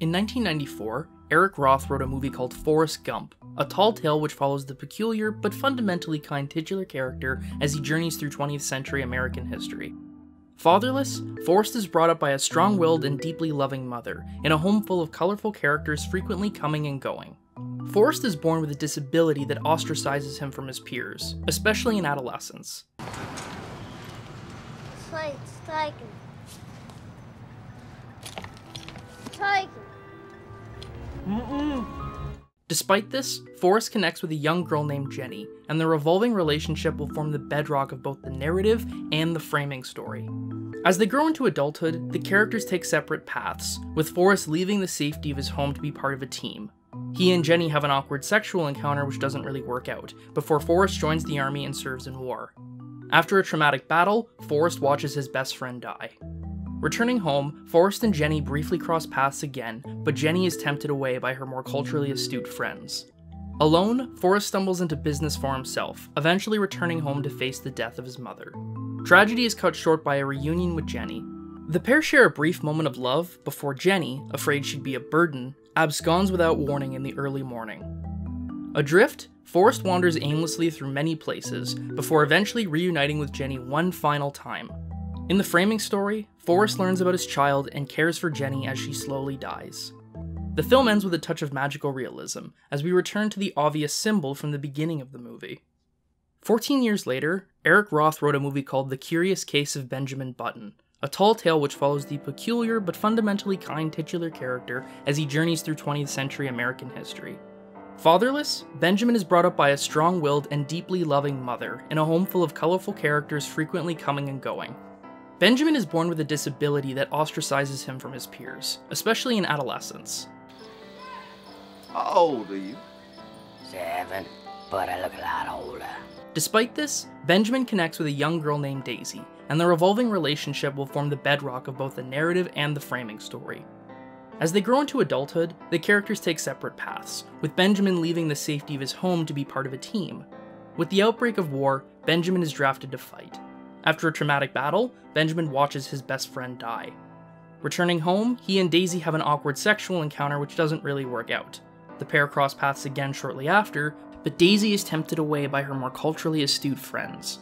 In 1994, Eric Roth wrote a movie called Forrest Gump, a tall tale which follows the peculiar but fundamentally kind titular character as he journeys through 20th century American history. Fatherless, Forrest is brought up by a strong-willed and deeply loving mother, in a home full of colorful characters frequently coming and going. Forrest is born with a disability that ostracizes him from his peers, especially in adolescence. Despite this, Forrest connects with a young girl named Jenny, and their revolving relationship will form the bedrock of both the narrative and the framing story. As they grow into adulthood, the characters take separate paths, with Forrest leaving the safety of his home to be part of a team. He and Jenny have an awkward sexual encounter which doesn't really work out, before Forrest joins the army and serves in war. After a traumatic battle, Forrest watches his best friend die. Returning home, Forrest and Jenny briefly cross paths again, but Jenny is tempted away by her more culturally astute friends. Alone, Forrest stumbles into business for himself, eventually returning home to face the death of his mother. Tragedy is cut short by a reunion with Jenny. The pair share a brief moment of love before Jenny, afraid she'd be a burden, absconds without warning in the early morning. Adrift, Forrest wanders aimlessly through many places, before eventually reuniting with Jenny one final time. In the framing story, Forrest learns about his child and cares for Jenny as she slowly dies. The film ends with a touch of magical realism, as we return to the obvious symbol from the beginning of the movie. 14 years later, Eric Roth wrote a movie called The Curious Case of Benjamin Button, a tall tale which follows the peculiar but fundamentally kind titular character as he journeys through 20th century American history. Fatherless, Benjamin is brought up by a strong-willed and deeply loving mother in a home full of colorful characters frequently coming and going. Benjamin is born with a disability that ostracizes him from his peers, especially in adolescence. How old are you? 7, but I look a lot older. Despite this, Benjamin connects with a young girl named Daisy, and their revolving relationship will form the bedrock of both the narrative and the framing story. As they grow into adulthood, the characters take separate paths, with Benjamin leaving the safety of his home to be part of a team. With the outbreak of war, Benjamin is drafted to fight. After a traumatic battle, Benjamin watches his best friend die. Returning home, he and Daisy have an awkward sexual encounter which doesn't really work out. The pair cross paths again shortly after, but Daisy is tempted away by her more culturally astute friends.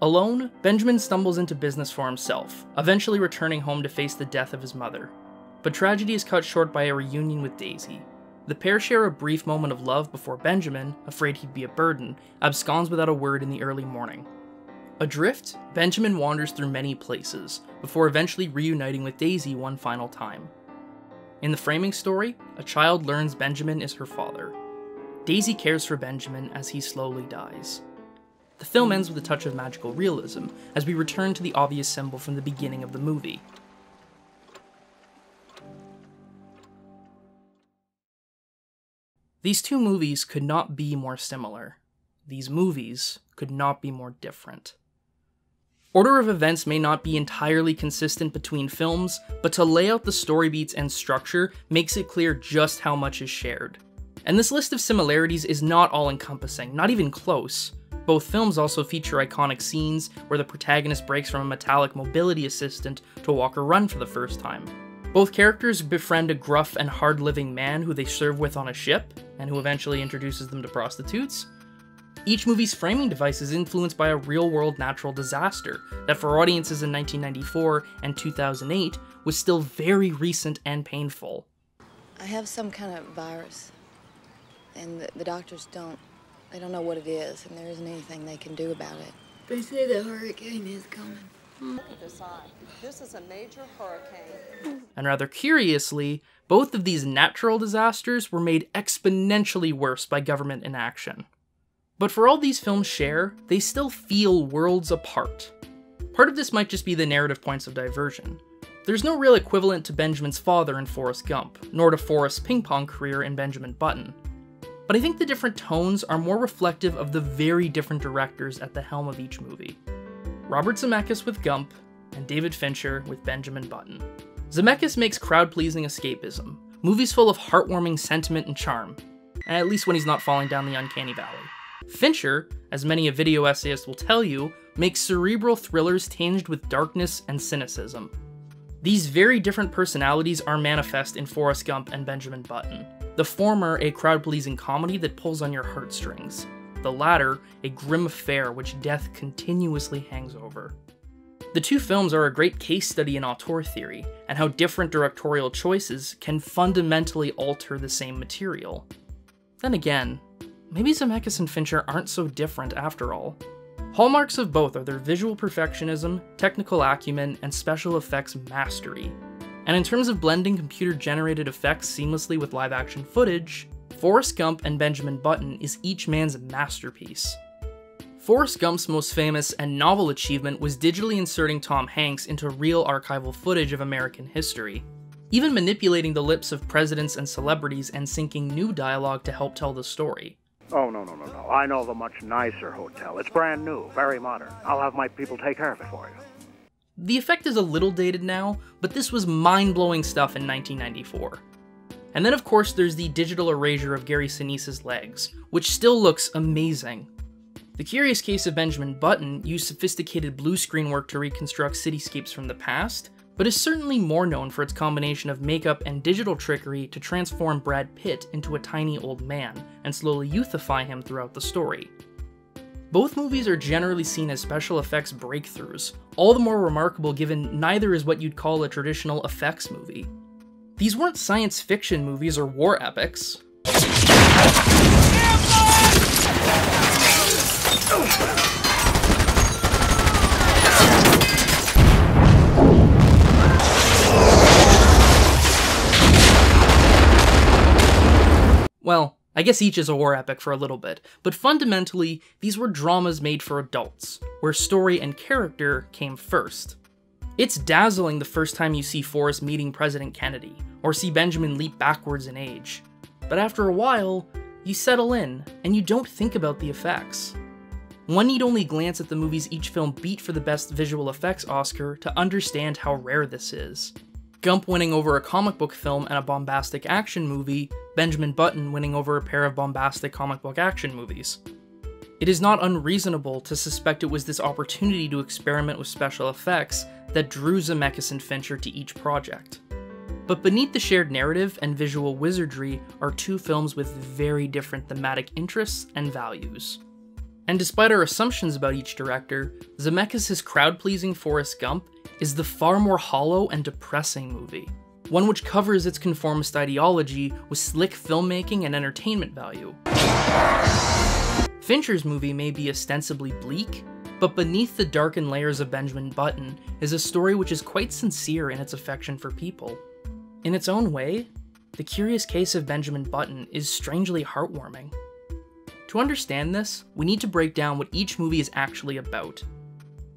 Alone, Benjamin stumbles into business for himself, eventually returning home to face the death of his mother. But tragedy is cut short by a reunion with Daisy. The pair share a brief moment of love before Benjamin, afraid he'd be a burden, absconds without a word in the early morning. Adrift, Benjamin wanders through many places, before eventually reuniting with Daisy one final time. In the framing story, a child learns Benjamin is her father. Daisy cares for Benjamin as he slowly dies. The film ends with a touch of magical realism, as we return to the obvious symbol from the beginning of the movie. These two movies could not be more similar. These movies could not be more different. Order of events may not be entirely consistent between films, but to lay out the story beats and structure makes it clear just how much is shared. And this list of similarities is not all-encompassing, not even close. Both films also feature iconic scenes where the protagonist breaks from a metallic mobility assistant to walk or run for the first time. Both characters befriend a gruff and hard-living man who they serve with on a ship, and who eventually introduces them to prostitutes. Each movie's framing device is influenced by a real-world natural disaster that for audiences in 1994 and 2008 was still very recent and painful. I have some kind of virus, and the doctors don't know what it is, and there isn't anything they can do about it. They say the hurricane is coming. Look at this eye. This is a major hurricane. And rather curiously, both of these natural disasters were made exponentially worse by government inaction. But for all these films share, they still feel worlds apart. Part of this might just be the narrative points of diversion. There's no real equivalent to Benjamin's father in Forrest Gump, nor to Forrest's ping-pong career in Benjamin Button. But I think the different tones are more reflective of the very different directors at the helm of each movie. Robert Zemeckis with Gump, and David Fincher with Benjamin Button. Zemeckis makes crowd-pleasing escapism, movies full of heartwarming sentiment and charm, at least when he's not falling down the uncanny valley. Fincher, as many a video essayist will tell you, makes cerebral thrillers tinged with darkness and cynicism. These very different personalities are manifest in Forrest Gump and Benjamin Button. The former, a crowd-pleasing comedy that pulls on your heartstrings. The latter, a grim affair which death continuously hangs over. The two films are a great case study in auteur theory, and how different directorial choices can fundamentally alter the same material. Then again, maybe Zemeckis and Fincher aren't so different after all. Hallmarks of both are their visual perfectionism, technical acumen, and special effects mastery. And in terms of blending computer-generated effects seamlessly with live-action footage, Forrest Gump and Benjamin Button is each man's masterpiece. Forrest Gump's most famous and novel achievement was digitally inserting Tom Hanks into real archival footage of American history, even manipulating the lips of presidents and celebrities and syncing new dialogue to help tell the story. Oh, no. I know of a much nicer hotel. It's brand new, very modern. I'll have my people take care of it for you. The effect is a little dated now, but this was mind-blowing stuff in 1994. And then of course there's the digital erasure of Gary Sinise's legs, which still looks amazing. The Curious Case of Benjamin Button used sophisticated blue screen work to reconstruct cityscapes from the past, but is certainly more known for its combination of makeup and digital trickery to transform Brad Pitt into a tiny old man, and slowly youthify him throughout the story. Both movies are generally seen as special effects breakthroughs, all the more remarkable given neither is what you'd call a traditional effects movie. These weren't science fiction movies or war epics. Well, I guess each is a war epic for a little bit, but fundamentally, these were dramas made for adults, where story and character came first. It's dazzling the first time you see Forrest meeting President Kennedy, or see Benjamin leap backwards in age. But after a while, you settle in, and you don't think about the effects. One need only glance at the movies each film beat for the Best Visual Effects Oscar to understand how rare this is. Gump winning over a comic book film and a bombastic action movie, Benjamin Button winning over a pair of bombastic comic book action movies. It is not unreasonable to suspect it was this opportunity to experiment with special effects that drew Zemeckis and Fincher to each project. But beneath the shared narrative and visual wizardry are two films with very different thematic interests and values. And despite our assumptions about each director, Zemeckis' crowd-pleasing Forrest Gump is the far more hollow and depressing movie, one which covers its conformist ideology with slick filmmaking and entertainment value. Fincher's movie may be ostensibly bleak, but beneath the darkened layers of Benjamin Button is a story which is quite sincere in its affection for people. In its own way, The Curious Case of Benjamin Button is strangely heartwarming. To understand this, we need to break down what each movie is actually about.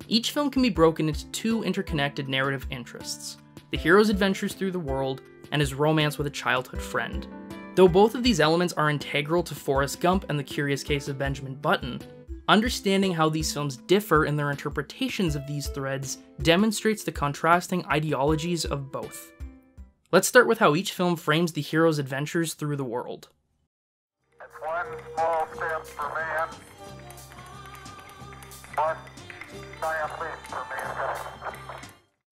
Each film can be broken into two interconnected narrative interests: the hero's adventures through the world, and his romance with a childhood friend. Though both of these elements are integral to Forrest Gump and The Curious Case of Benjamin Button, understanding how these films differ in their interpretations of these threads demonstrates the contrasting ideologies of both. Let's start with how each film frames the hero's adventures through the world. It's one small step for man, one giant leap for mankind.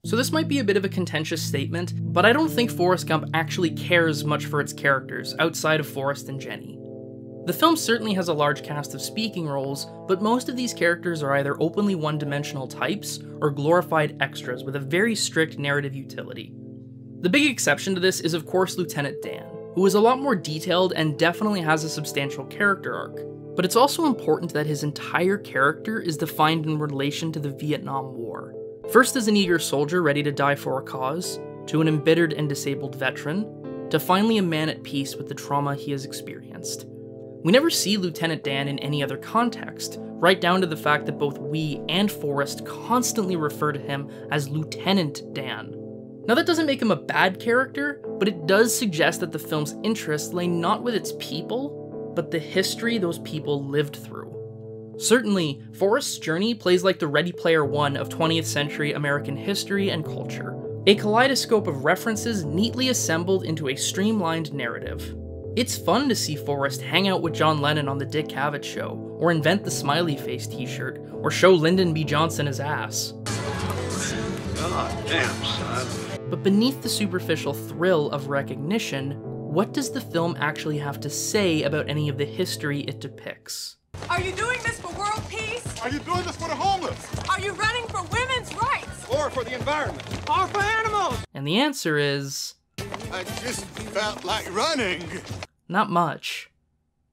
So this might be a bit of a contentious statement, but I don't think Forrest Gump actually cares much for its characters outside of Forrest and Jenny. The film certainly has a large cast of speaking roles, but most of these characters are either openly one-dimensional types or glorified extras with a very strict narrative utility. The big exception to this is of course Lieutenant Dan, who is a lot more detailed and definitely has a substantial character arc, but it's also important that his entire character is defined in relation to the Vietnam War. First as an eager soldier ready to die for a cause, to an embittered and disabled veteran, to finally a man at peace with the trauma he has experienced. We never see Lieutenant Dan in any other context, right down to the fact that both we and Forrest constantly refer to him as Lieutenant Dan. Now that doesn't make him a bad character, but it does suggest that the film's interest lay not with its people, but the history those people lived through. Certainly, Forrest's journey plays like the Ready Player One of 20th century American history and culture, a kaleidoscope of references neatly assembled into a streamlined narrative. It's fun to see Forrest hang out with John Lennon on the Dick Cavett Show, or invent the smiley face t-shirt, or show Lyndon B. Johnson his ass. God damn, son. But beneath the superficial thrill of recognition, what does the film actually have to say about any of the history it depicts? Are you doing this for world peace? Are you doing this for the homeless? Are you running for women's rights? Or for the environment? Or for animals? And the answer is... I just felt like running. not much.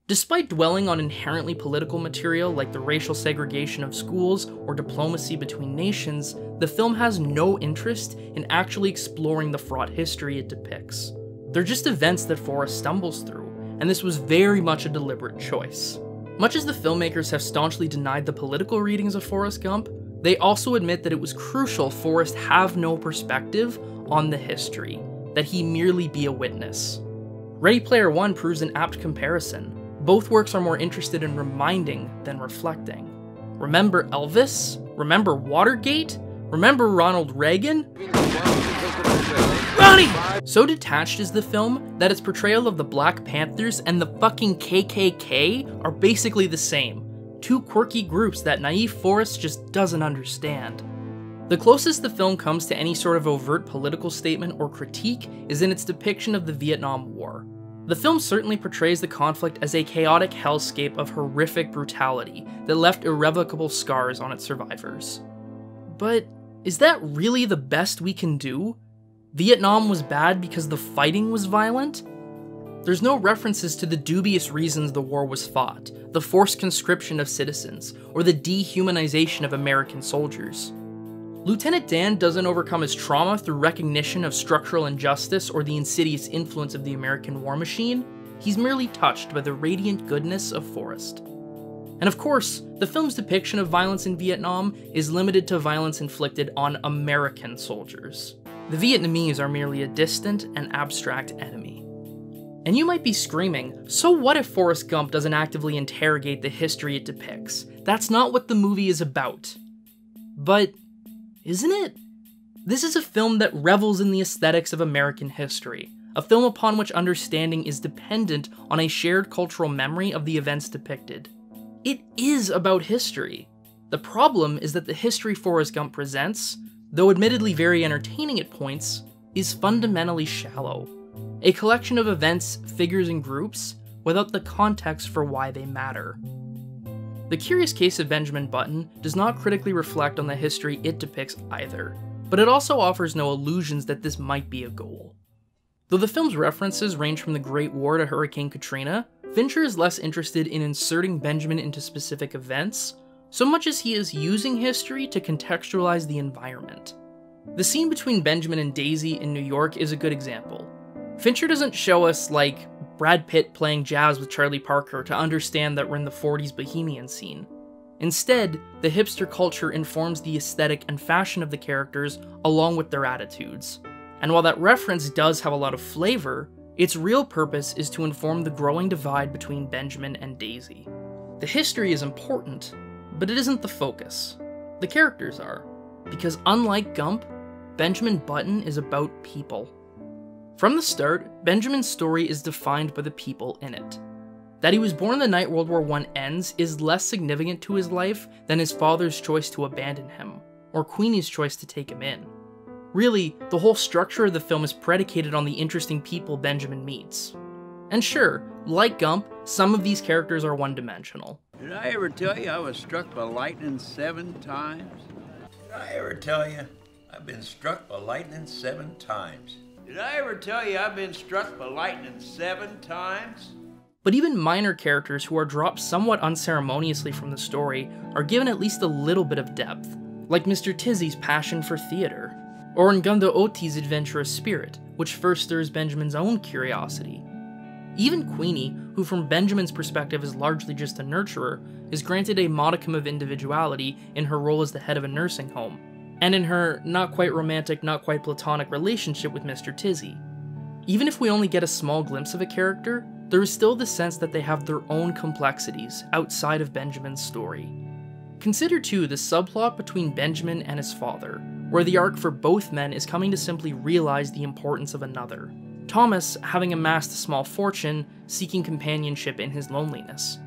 Despite dwelling on inherently political material like the racial segregation of schools or diplomacy between nations, the film has no interest in actually exploring the fraught history it depicts. They're just events that Forrest stumbles through, and this was very much a deliberate choice. Much as the filmmakers have staunchly denied the political readings of Forrest Gump, they also admit that it was crucial Forrest have no perspective on the history, that he merely be a witness. Ready Player One proves an apt comparison. Both works are more interested in reminding than reflecting. Remember Elvis? Remember Watergate? Remember Ronald Reagan? Ronnie! So detached is the film that its portrayal of the Black Panthers and the fucking KKK are basically the same. Two quirky groups that naive Forrest just doesn't understand. The closest the film comes to any sort of overt political statement or critique is in its depiction of the Vietnam War. The film certainly portrays the conflict as a chaotic hellscape of horrific brutality that left irrevocable scars on its survivors. But is that really the best we can do? Vietnam was bad because the fighting was violent? There's no references to the dubious reasons the war was fought, the forced conscription of citizens, or the dehumanization of American soldiers. Lieutenant Dan doesn't overcome his trauma through recognition of structural injustice or the insidious influence of the American war machine. He's merely touched by the radiant goodness of Forrest. And of course, the film's depiction of violence in Vietnam is limited to violence inflicted on American soldiers. The Vietnamese are merely a distant and abstract enemy. And you might be screaming, so what if Forrest Gump doesn't actively interrogate the history it depicts? That's not what the movie is about. But isn't it? This is a film that revels in the aesthetics of American history, a film upon which understanding is dependent on a shared cultural memory of the events depicted. It is about history. The problem is that the history Forrest Gump presents, though admittedly very entertaining at points, is fundamentally shallow. A collection of events, figures, and groups without the context for why they matter. The Curious Case of Benjamin Button does not critically reflect on the history it depicts either, but it also offers no illusions that this might be a goal. Though the film's references range from the Great War to Hurricane Katrina, Fincher is less interested in inserting Benjamin into specific events, so much as he is using history to contextualize the environment. The scene between Benjamin and Daisy in New York is a good example. Fincher doesn't show us, like, Brad Pitt playing jazz with Charlie Parker to understand that we're in the 40s bohemian scene. Instead, the hipster culture informs the aesthetic and fashion of the characters along with their attitudes. And while that reference does have a lot of flavor, its real purpose is to inform the growing divide between Benjamin and Daisy. The history is important, but it isn't the focus. The characters are, because unlike Gump, Benjamin Button is about people. From the start, Benjamin's story is defined by the people in it. That he was born the night World War I ends is less significant to his life than his father's choice to abandon him, or Queenie's choice to take him in. Really, the whole structure of the film is predicated on the interesting people Benjamin meets. And sure, like Gump, some of these characters are one-dimensional. Did I ever tell you I was struck by lightning 7 times? Did I ever tell you I've been struck by lightning 7 times? Did I ever tell you I've been struck by lightning 7 times? But even minor characters who are dropped somewhat unceremoniously from the story are given at least a little bit of depth, like Mr. Tizzy's passion for theater, or Ngunda Oti's adventurous spirit, which first stirs Benjamin's own curiosity. Even Queenie, who from Benjamin's perspective is largely just a nurturer, is granted a modicum of individuality in her role as the head of a nursing home, and in her not quite romantic, not quite platonic relationship with Mr. Tizzy. Even if we only get a small glimpse of a character, there is still the sense that they have their own complexities outside of Benjamin's story. Consider too the subplot between Benjamin and his father, where the arc for both men is coming to simply realize the importance of another. Thomas, having amassed a small fortune, seeking companionship in his loneliness.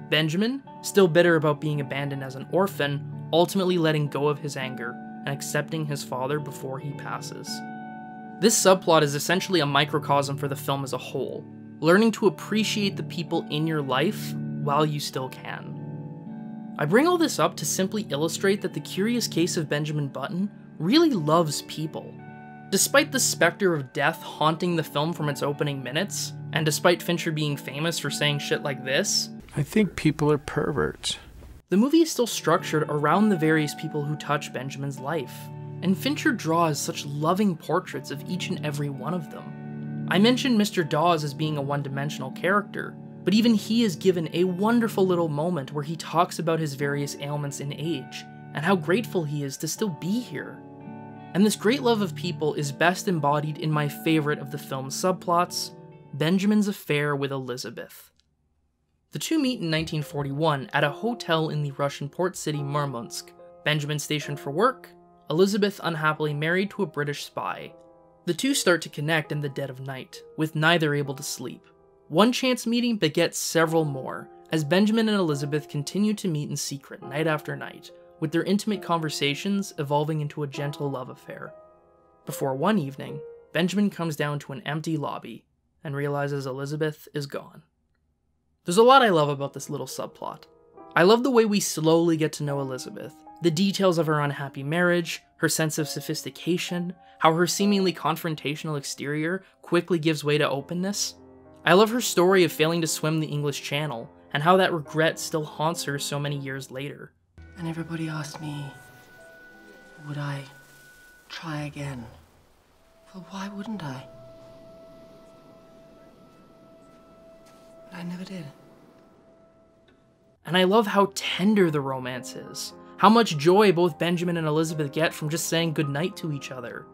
Benjamin, still bitter about being abandoned as an orphan, ultimately letting go of his anger and accepting his father before he passes. This subplot is essentially a microcosm for the film as a whole, learning to appreciate the people in your life while you still can. I bring all this up to simply illustrate that The Curious Case of Benjamin Button really loves people. Despite the specter of death haunting the film from its opening minutes, and despite Fincher being famous for saying shit like this, I think people are perverts. The movie is still structured around the various people who touch Benjamin's life, and Fincher draws such loving portraits of each and every one of them. I mentioned Mr. Dawes as being a one-dimensional character, but even he is given a wonderful little moment where he talks about his various ailments in age, and how grateful he is to still be here. And this great love of people is best embodied in my favorite of the film's subplots, Benjamin's affair with Elizabeth. The two meet in 1941 at a hotel in the Russian port city Murmansk. Benjamin stationed for work, Elizabeth unhappily married to a British spy. The two start to connect in the dead of night, with neither able to sleep. One chance meeting begets several more, as Benjamin and Elizabeth continue to meet in secret night after night, with their intimate conversations evolving into a gentle love affair. Before one evening, Benjamin comes down to an empty lobby and realizes Elizabeth is gone. There's a lot I love about this little subplot. I love the way we slowly get to know Elizabeth, the details of her unhappy marriage, her sense of sophistication, how her seemingly confrontational exterior quickly gives way to openness. I love her story of failing to swim the English Channel, and how that regret still haunts her so many years later. And everybody asked me, would I try again? Well, why wouldn't I? But I never did. And I love how tender the romance is, how much joy both Benjamin and Elizabeth get from just saying goodnight to each other.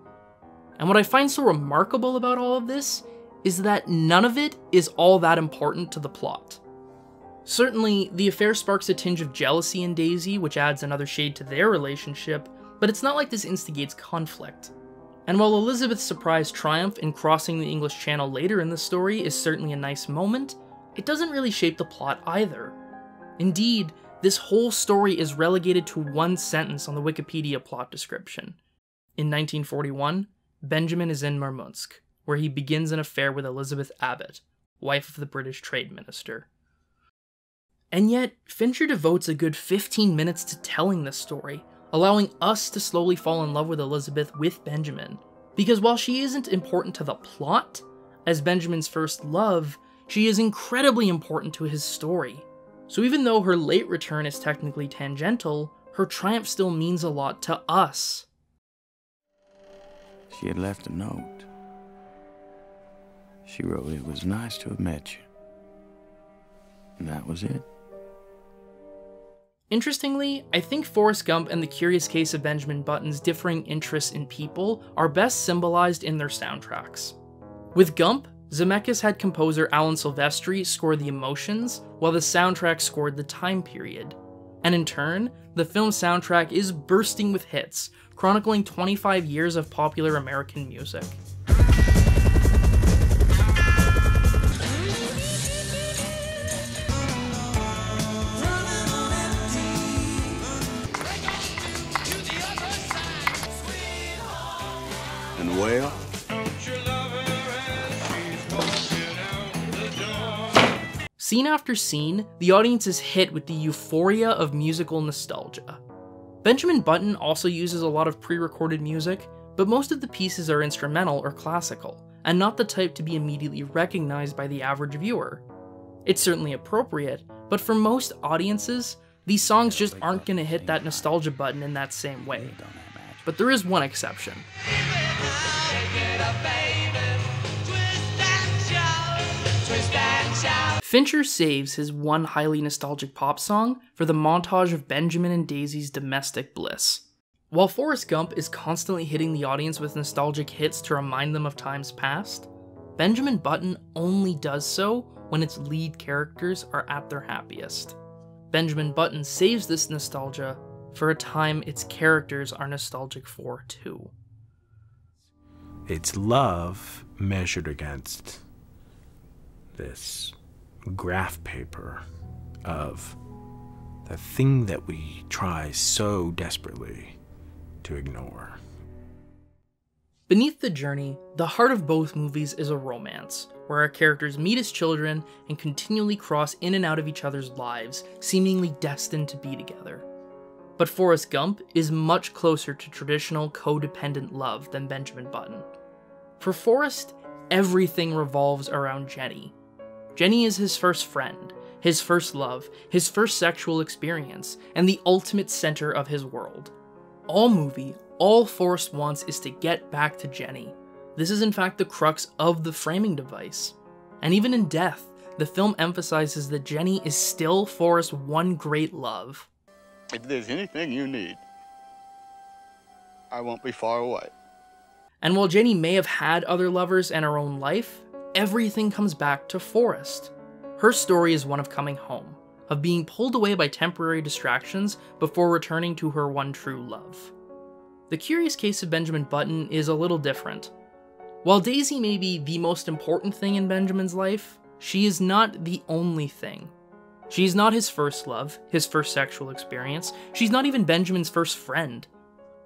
And what I find so remarkable about all of this is that none of it is all that important to the plot. Certainly, the affair sparks a tinge of jealousy in Daisy, which adds another shade to their relationship, but it's not like this instigates conflict. And while Elizabeth's surprise triumph in crossing the English Channel later in the story is certainly a nice moment, it doesn't really shape the plot either. Indeed, this whole story is relegated to one sentence on the Wikipedia plot description. In 1941, Benjamin is in Murmansk, where he begins an affair with Elizabeth Abbott, wife of the British Trade Minister. And yet, Fincher devotes a good 15 minutes to telling this story, allowing us to slowly fall in love with Elizabeth with Benjamin. Because while she isn't important to the plot, as Benjamin's first love, she is incredibly important to his story. So even though her late return is technically tangential, her triumph still means a lot to us. She had left a note. She wrote, "It was nice to have met you." And that was it. Interestingly, I think Forrest Gump and The Curious Case of Benjamin Button's differing interests in people are best symbolized in their soundtracks. With Gump, Zemeckis had composer Alan Silvestri score the emotions, while the soundtrack scored the time period. And in turn, the film's soundtrack is bursting with hits, chronicling 25 years of popular American music. And well? Scene after scene, the audience is hit with the euphoria of musical nostalgia. Benjamin Button also uses a lot of pre-recorded music, but most of the pieces are instrumental or classical, and not the type to be immediately recognized by the average viewer. It's certainly appropriate, but for most audiences, these songs just aren't gonna hit that nostalgia button in that same way. But there is one exception. Fincher saves his one highly nostalgic pop song for the montage of Benjamin and Daisy's domestic bliss. While Forrest Gump is constantly hitting the audience with nostalgic hits to remind them of times past, Benjamin Button only does so when its lead characters are at their happiest. Benjamin Button saves this nostalgia for a time its characters are nostalgic for too. It's love measured against this graph paper of the thing that we try so desperately to ignore. Beneath the journey, the heart of both movies is a romance, where our characters meet as children and continually cross in and out of each other's lives, seemingly destined to be together. But Forrest Gump is much closer to traditional codependent love than Benjamin Button. For Forrest, everything revolves around Jenny. Jenny is his first friend, his first love, his first sexual experience, and the ultimate center of his world. All Forrest wants is to get back to Jenny. This is in fact the crux of the framing device. And even in death, the film emphasizes that Jenny is still Forrest's one great love. If there's anything you need, I won't be far away. And while Jenny may have had other lovers and her own life, everything comes back to Forrest. Her story is one of coming home, of being pulled away by temporary distractions before returning to her one true love. The Curious Case of Benjamin Button is a little different. While Daisy may be the most important thing in Benjamin's life, she is not the only thing. She's not his first love, his first sexual experience, she's not even Benjamin's first friend.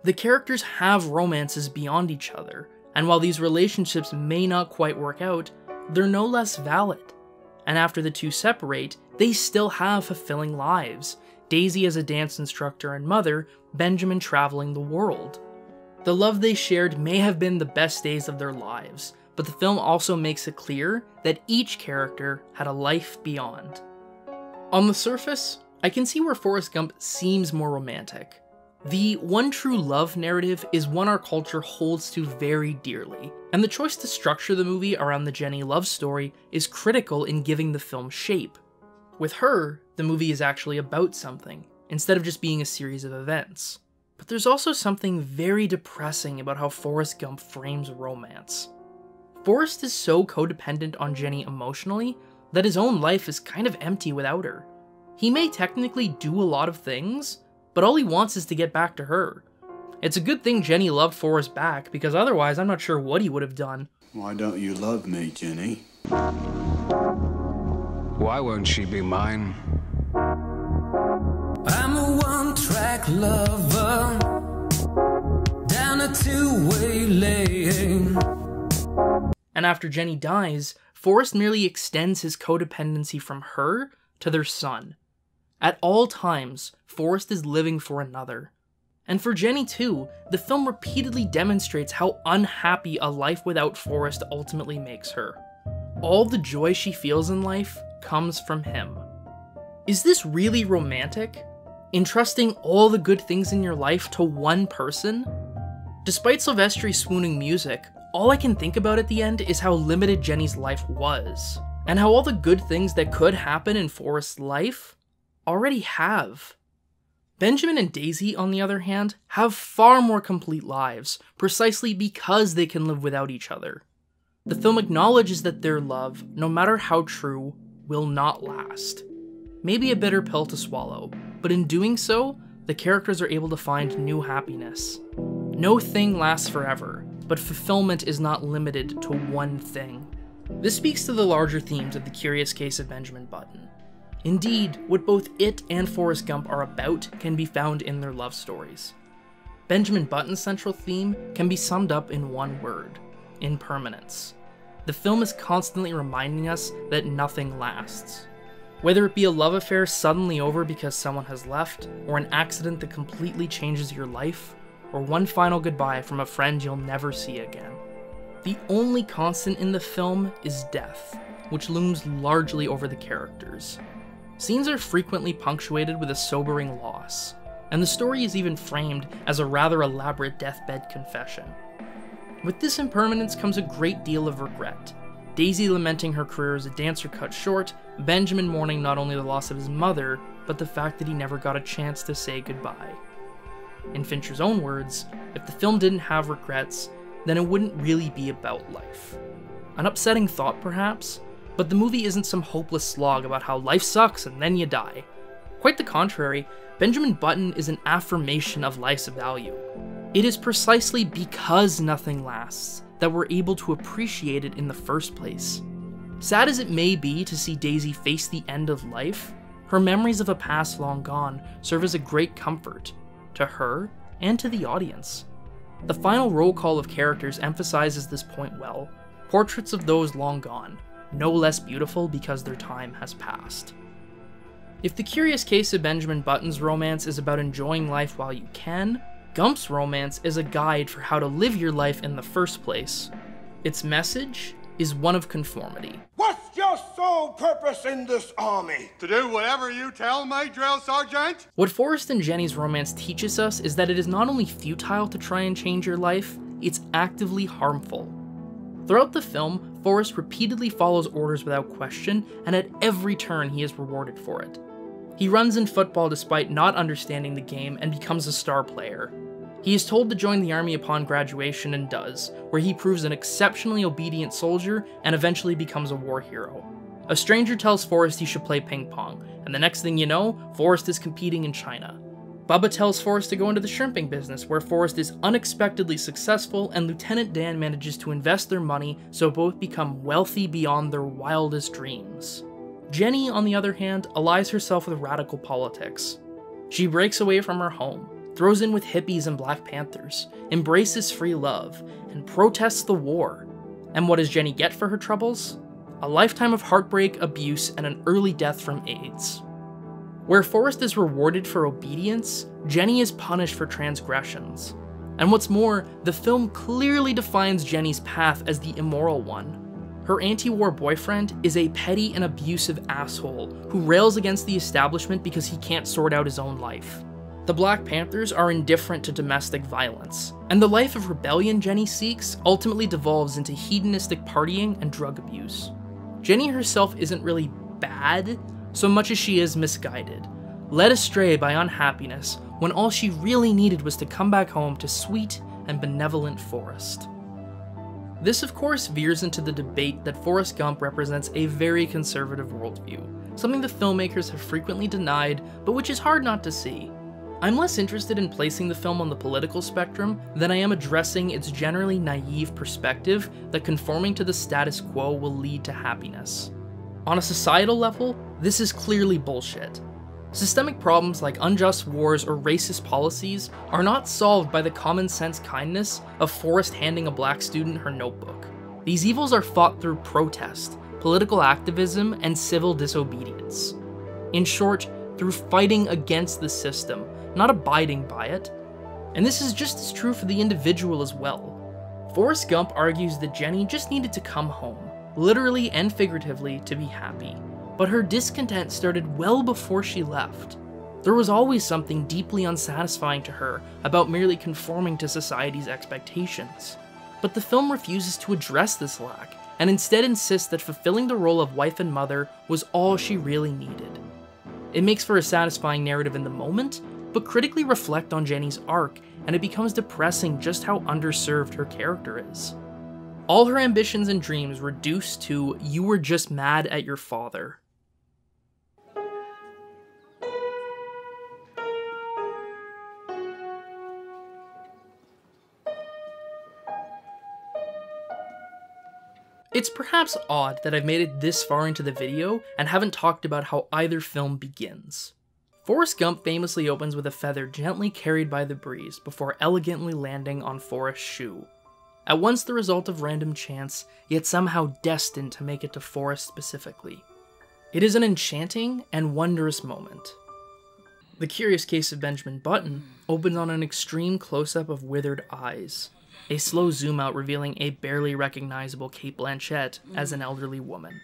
The characters have romances beyond each other, and while these relationships may not quite work out, they're no less valid. And after the two separate, they still have fulfilling lives. Daisy as a dance instructor and mother, Benjamin traveling the world. The love they shared may have been the best days of their lives, but the film also makes it clear that each character had a life beyond. On the surface, I can see where Forrest Gump seems more romantic. The one true love narrative is one our culture holds to very dearly, and the choice to structure the movie around the Jenny love story is critical in giving the film shape. With her, the movie is actually about something, instead of just being a series of events. But there's also something very depressing about how Forrest Gump frames romance. Forrest is so codependent on Jenny emotionally that his own life is kind of empty without her. He may technically do a lot of things, but all he wants is to get back to her. It's a good thing Jenny loved Forrest back, because otherwise I'm not sure what he would have done. Why don't you love me, Jenny? Why won't she be mine? I'm a one-track lover, down a two-way lane. And after Jenny dies, Forrest merely extends his codependency from her to their son. At all times, Forrest is living for another. And for Jenny too, the film repeatedly demonstrates how unhappy a life without Forrest ultimately makes her. All the joy she feels in life comes from him. Is this really romantic? Entrusting all the good things in your life to one person? Despite Silvestri's swooning music, all I can think about at the end is how limited Jenny's life was, and how all the good things that could happen in Forrest's life already have. Benjamin and Daisy, on the other hand, have far more complete lives, precisely because they can live without each other. The film acknowledges that their love, no matter how true, will not last. Maybe a bitter pill to swallow, but in doing so, the characters are able to find new happiness. No thing lasts forever, but fulfillment is not limited to one thing. This speaks to the larger themes of The Curious Case of Benjamin Button. Indeed, what both it and Forrest Gump are about can be found in their love stories. Benjamin Button's central theme can be summed up in one word: impermanence. The film is constantly reminding us that nothing lasts. Whether it be a love affair suddenly over because someone has left, or an accident that completely changes your life, or one final goodbye from a friend you'll never see again. The only constant in the film is death, which looms largely over the characters. Scenes are frequently punctuated with a sobering loss, and the story is even framed as a rather elaborate deathbed confession. With this impermanence comes a great deal of regret. Daisy lamenting her career as a dancer cut short, Benjamin mourning not only the loss of his mother, but the fact that he never got a chance to say goodbye. In Fincher's own words, if the film didn't have regrets, then it wouldn't really be about life. An upsetting thought, perhaps, but the movie isn't some hopeless slog about how life sucks and then you die. Quite the contrary, Benjamin Button is an affirmation of life's value. It is precisely because nothing lasts that we're able to appreciate it in the first place. Sad as it may be to see Daisy face the end of life, her memories of a past long gone serve as a great comfort to her and to the audience. The final roll call of characters emphasizes this point well. Portraits of those long gone, no less beautiful because their time has passed. If The Curious Case of Benjamin Button's romance is about enjoying life while you can, Gump's romance is a guide for how to live your life in the first place. Its message is one of conformity. What's your sole purpose in this army? To do whatever you tell me, drill sergeant? What Forrest and Jenny's romance teaches us is that it is not only futile to try and change your life, it's actively harmful. Throughout the film, Forrest repeatedly follows orders without question, and at every turn he is rewarded for it. He runs in football despite not understanding the game and becomes a star player. He is told to join the army upon graduation and does, where he proves an exceptionally obedient soldier and eventually becomes a war hero. A stranger tells Forrest he should play ping pong, and the next thing you know, Forrest is competing in China. Bubba tells Forrest to go into the shrimping business, where Forrest is unexpectedly successful and Lieutenant Dan manages to invest their money so both become wealthy beyond their wildest dreams. Jenny, on the other hand, allies herself with radical politics. She breaks away from her home, throws in with hippies and Black Panthers, embraces free love, and protests the war. And what does Jenny get for her troubles? A lifetime of heartbreak, abuse, and an early death from AIDS. Where Forrest is rewarded for obedience, Jenny is punished for transgressions. And what's more, the film clearly defines Jenny's path as the immoral one. Her anti-war boyfriend is a petty and abusive asshole who rails against the establishment because he can't sort out his own life. The Black Panthers are indifferent to domestic violence, and the life of rebellion Jenny seeks ultimately devolves into hedonistic partying and drug abuse. Jenny herself isn't really bad, so much as she is misguided, led astray by unhappiness when all she really needed was to come back home to sweet and benevolent Forrest. This of course veers into the debate that Forrest Gump represents a very conservative worldview, something the filmmakers have frequently denied, but which is hard not to see. I'm less interested in placing the film on the political spectrum than I am addressing its generally naive perspective that conforming to the status quo will lead to happiness. On a societal level, this is clearly bullshit. Systemic problems like unjust wars or racist policies are not solved by the common sense kindness of Forrest handing a black student her notebook. These evils are fought through protest, political activism, and civil disobedience. In short, through fighting against the system, not abiding by it. And this is just as true for the individual as well. Forrest Gump argues that Jenny just needed to come home, literally and figuratively, to be happy. But her discontent started well before she left. There was always something deeply unsatisfying to her about merely conforming to society's expectations. But the film refuses to address this lack, and instead insists that fulfilling the role of wife and mother was all she really needed. It makes for a satisfying narrative in the moment, but critically reflect on Jenny's arc, and it becomes depressing just how underserved her character is. All her ambitions and dreams reduced to, "You were just mad at your father." It's perhaps odd that I've made it this far into the video and haven't talked about how either film begins. Forrest Gump famously opens with a feather gently carried by the breeze before elegantly landing on Forrest's shoe. At once the result of random chance, yet somehow destined to make it to Forrest specifically. It is an enchanting and wondrous moment. The Curious Case of Benjamin Button opens on an extreme close-up of withered eyes, a slow zoom-out revealing a barely recognizable Cate Blanchett as an elderly woman.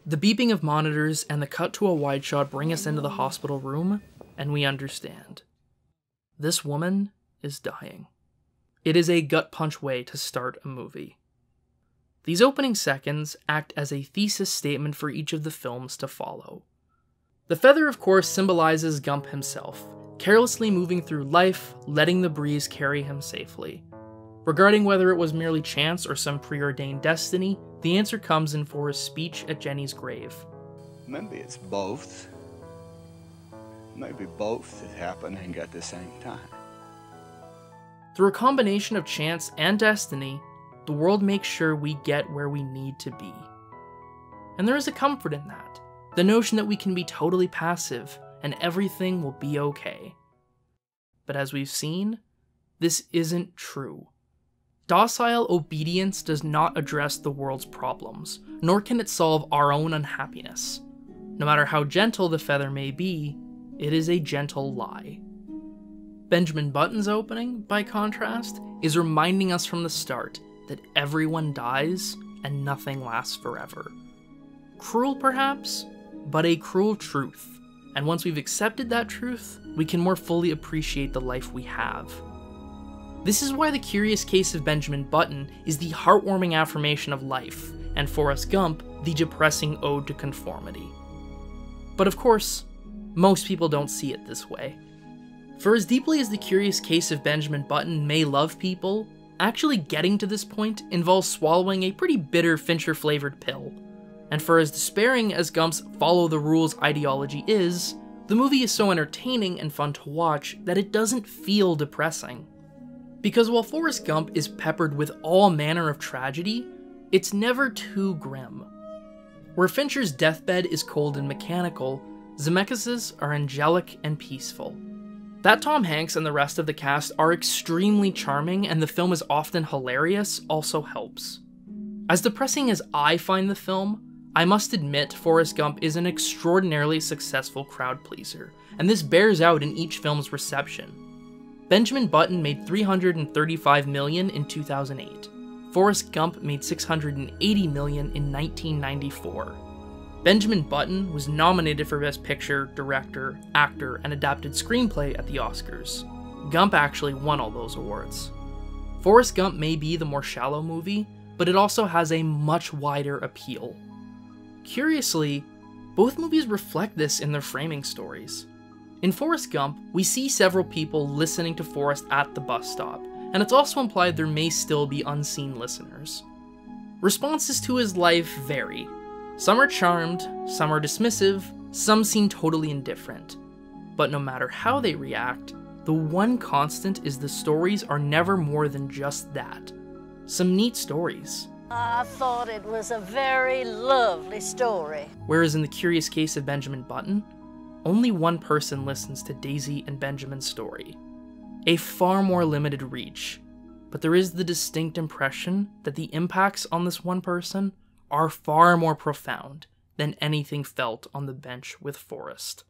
The beeping of monitors and the cut to a wide shot bring us into the hospital room, and we understand. This woman is dying. It is a gut-punch way to start a movie. These opening seconds act as a thesis statement for each of the films to follow. The feather, of course, symbolizes Gump himself, carelessly moving through life, letting the breeze carry him safely. Regarding whether it was merely chance or some preordained destiny, the answer comes in Forrest's speech at Jenny's grave. Maybe it's both. Maybe both is happening at the same time. Through a combination of chance and destiny, the world makes sure we get where we need to be. And there is a comfort in that, the notion that we can be totally passive and everything will be okay. But as we've seen, this isn't true. Docile obedience does not address the world's problems, nor can it solve our own unhappiness. No matter how gentle the feather may be, it is a gentle lie. Benjamin Button's opening, by contrast, is reminding us from the start that everyone dies and nothing lasts forever. Cruel, perhaps, but a cruel truth, and once we've accepted that truth, we can more fully appreciate the life we have. This is why The Curious Case of Benjamin Button is the heartwarming affirmation of life, and Forrest Gump the depressing ode to conformity. But of course, most people don't see it this way. For as deeply as The Curious Case of Benjamin Button may love people, actually getting to this point involves swallowing a pretty bitter Fincher-flavored pill. And for as despairing as Gump's follow-the-rules ideology is, the movie is so entertaining and fun to watch that it doesn't feel depressing. Because while Forrest Gump is peppered with all manner of tragedy, it's never too grim. Where Fincher's deathbed is cold and mechanical, Zemeckis' are angelic and peaceful. That Tom Hanks and the rest of the cast are extremely charming and the film is often hilarious also helps. As depressing as I find the film, I must admit Forrest Gump is an extraordinarily successful crowd pleaser, and this bears out in each film's reception. Benjamin Button made $335 million in 2008. Forrest Gump made $680 million in 1994. Benjamin Button was nominated for Best Picture, Director, Actor, and Adapted Screenplay at the Oscars. Gump actually won all those awards. Forrest Gump may be the more shallow movie, but it also has a much wider appeal. Curiously, both movies reflect this in their framing stories. In Forrest Gump, we see several people listening to Forrest at the bus stop, and it's also implied there may still be unseen listeners. Responses to his life vary. Some are charmed, some are dismissive, some seem totally indifferent. But no matter how they react, the one constant is the stories are never more than just that. Some neat stories. I thought it was a very lovely story. Whereas in The Curious Case of Benjamin Button, only one person listens to Daisy and Benjamin's story. A far more limited reach, but there is the distinct impression that the impacts on this one person are far more profound than anything felt on the bench with Forrest.